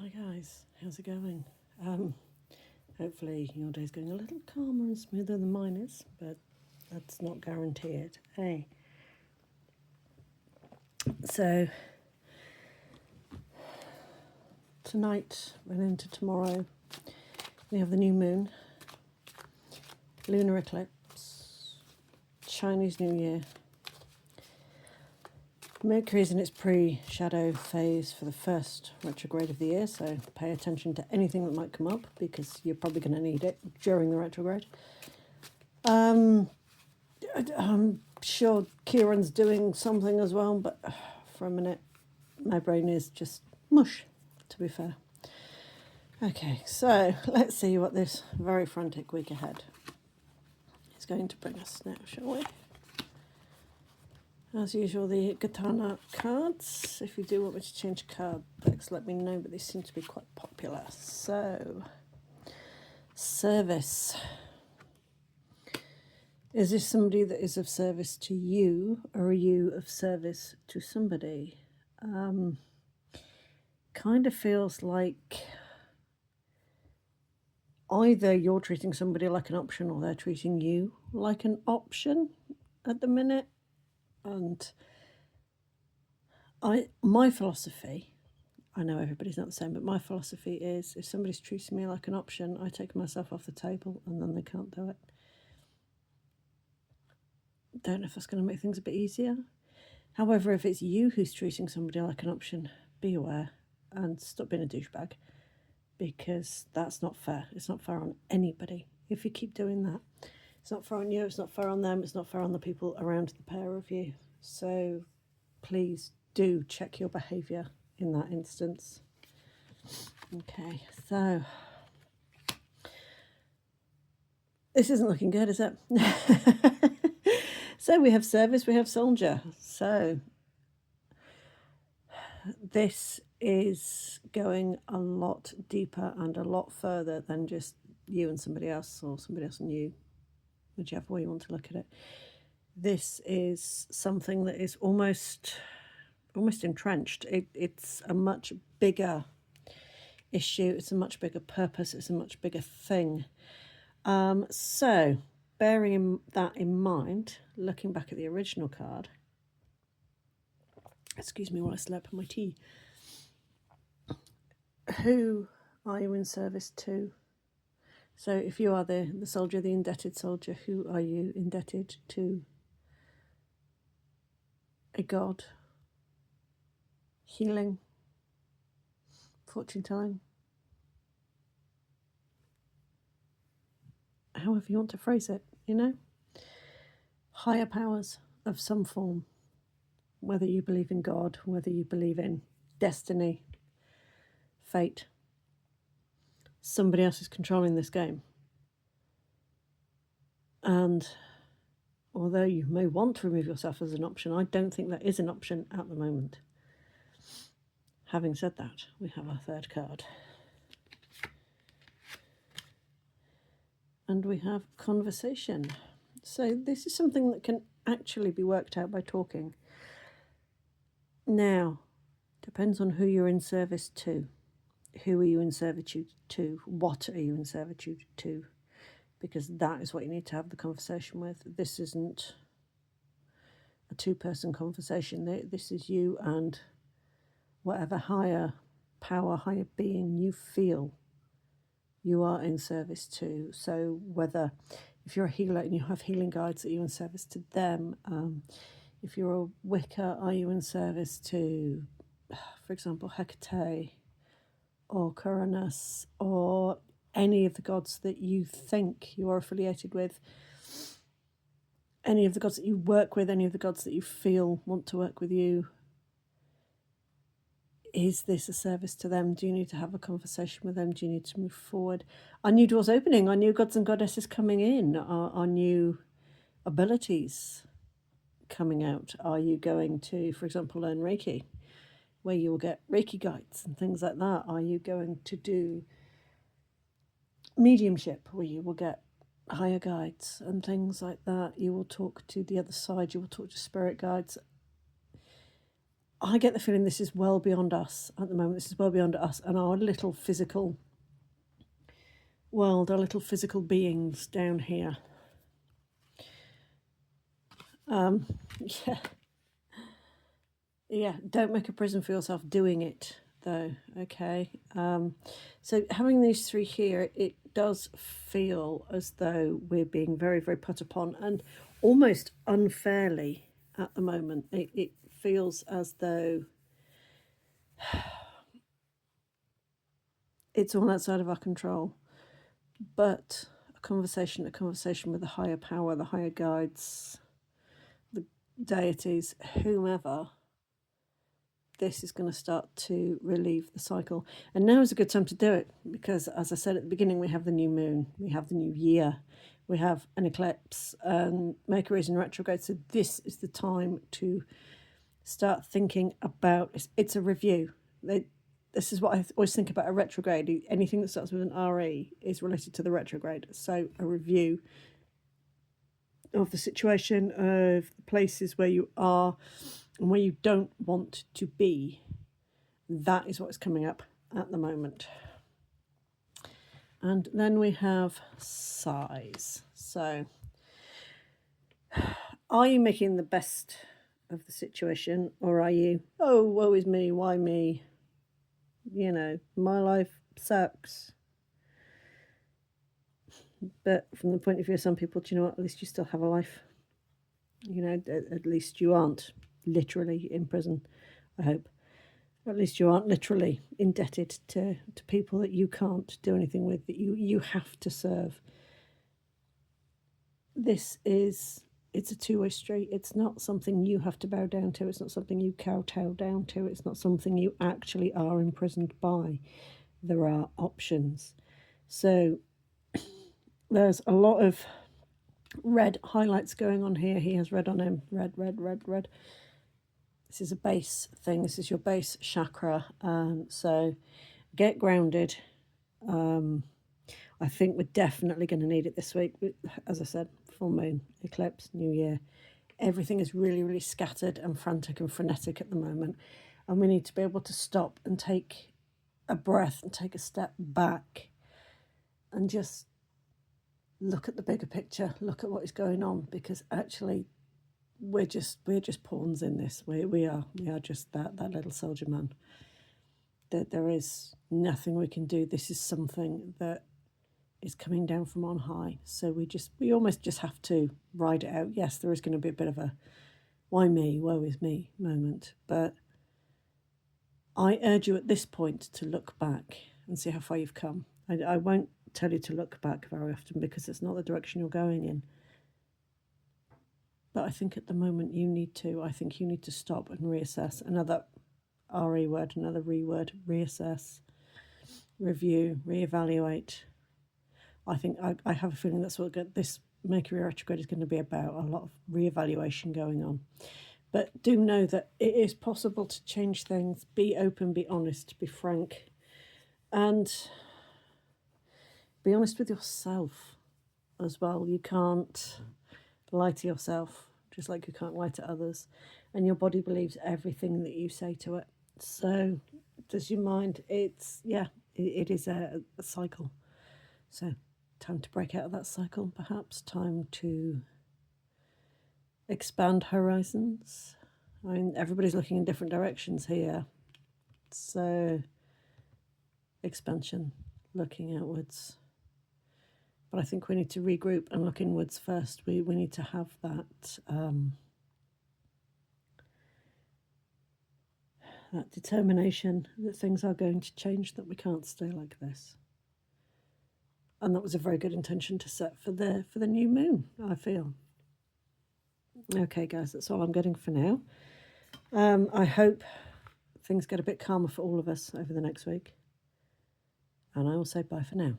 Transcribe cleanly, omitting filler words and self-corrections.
Hi guys, how's it going? Hopefully your day's going a little calmer and smoother than mine is, but that's not guaranteed. Hey, so tonight and into tomorrow we have the new moon, lunar eclipse, Chinese New Year. Mercury's in its pre-shadow phase for the first retrograde of the year, so pay attention to anything that might come up because you're probably going to need it during the retrograde. I'm sure Kieran's doing something as well, but for a minute, my brain is just mush, to be fair. Okay, so let's see what this very frantic week ahead is going to bring us now, shall we? As usual, the Gitana cards. If you do want me to change card decks, let me know, but they seem to be quite popular. So, service. Is this somebody that is of service to you, or are you of service to somebody? Kind of feels like either you're treating somebody like an option or they're treating you like an option at the minute. And my philosophy, I know everybody's not the same, but my philosophy is if somebody's treating me like an option, I take myself off the table and then they can't do it. Don't know if that's going to make things a bit easier. However, if it's you who's treating somebody like an option, be aware and stop being a douchebag, because that's not fair. It's not fair on anybody. If you keep doing that, it's not fair on you, it's not fair on them, it's not fair on the people around the pair of you. So please do check your behaviour in that instance. Okay, so this isn't looking good, is it? So we have service, we have soldier. So this is going a lot deeper and a lot further than just you and somebody else or somebody else and you, whichever way you want to look at it. This is something that is almost entrenched. It's a much bigger issue. It's a much bigger purpose. It's a much bigger thing. So bearing that in mind, looking back at the original card, excuse me while I slurp my tea. Who are you in service to? So if you are the soldier, the indebted soldier, who are you indebted to? A god, healing, fortune telling, however you want to phrase it, higher powers of some form, whether you believe in God, whether you believe in destiny, fate. Somebody else is controlling this game. And although you may want to remove yourself as an option, I don't think that is an option at the moment. Having said that, we have our third card. And we have conversation. So this is something that can actually be worked out by talking. Now, depends on who you're in service to. Who are you in servitude to? What are you in servitude to? Because that is what you need to have the conversation with. This isn't a two-person conversation. This is you and whatever higher power, higher being you feel you are in service to. So whether, if you're a healer and you have healing guides, that you're in service to them. If you're a Wicca, are you in service to, for example, Hecate or Coronis or any of the gods that you think you are affiliated with, any of the gods that you work with, any of the gods that you feel want to work with you? Is this a service to them? Do you need to have a conversation with them? Do you need to move forward? Are new doors opening? Are new gods and goddesses coming in? Are new abilities coming out? Are you going to, for example, learn Reiki, where you will get Reiki guides and things like that? Are you going to do mediumship, where you will get higher guides and things like that? You will talk to the other side. You will talk to spirit guides. I get the feeling this is well beyond us at the moment. This is well beyond us and our little physical world, our little physical beings down here. Yeah. Yeah, don't make a prison for yourself doing it, though, okay? So having these three here, it does feel as though we're being very, very put upon and almost unfairly at the moment. It feels as though it's all outside of our control. But a conversation with the higher power, the higher guides, the deities, whomever, this is going to start to relieve the cycle. And now is a good time to do it because, as I said at the beginning, we have the new moon, we have the new year, we have an eclipse, and Mercury is in retrograde. So this is the time to start thinking about, it's a review. This is what I always think about a retrograde. Anything that starts with an RE is related to the retrograde. So a review of the situation, of the places where you are and where you don't want to be. That is what's coming up at the moment. And then we have size. So are you making the best of the situation, or are you, oh, woe is me, why me? You know, my life sucks. But from the point of view of some people, do you know what? At least you still have a life. You know, at least you aren't literally in prison, I hope. At least you aren't literally indebted to people that you can't do anything with, that you have to serve. It's a two-way street. It's not something you have to bow down to. It's not something you kowtow down to. It's not something you actually are imprisoned by. There are options. So there's a lot of red highlights going on here. He has red on him. Red, red, red, red. This is a base thing. This is your base chakra. So get grounded. I think we're definitely going to need it this week. As I said, full moon, eclipse, new year. Everything is really, really scattered and frantic and frenetic at the moment. And we need to be able to stop and take a breath and take a step back and just look at the bigger picture, look at what is going on, because actually we're just pawns in this. We are just that little soldier man. There is nothing we can do. This is something that is coming down from on high. So we almost just have to ride it out. Yes, there is going to be a bit of a why me, woe is me moment. But I urge you at this point to look back and see how far you've come. I won't tell you to look back very often because it's not the direction you're going in. But I think at the moment you need to. I think you need to stop and reassess. Another RE word, another re word, reassess, review, reevaluate. I think I have a feeling that's what this Mercury retrograde is going to be about, a lot of reevaluation going on. But do know that it is possible to change things, be open, be honest, be frank, and be honest with yourself as well. You can't lie to yourself, just like you can't lie to others. And your body believes everything that you say to it. So does your mind. It is a cycle. So time to break out of that cycle, perhaps. Time to expand horizons. I mean, everybody's looking in different directions here. So expansion, looking outwards. But I think we need to regroup and look inwards first. We need to have that that determination that things are going to change, that we can't stay like this. And that was a very good intention to set for the new moon, I feel. Okay, guys, that's all I'm getting for now. I hope things get a bit calmer for all of us over the next week. And I will say bye for now.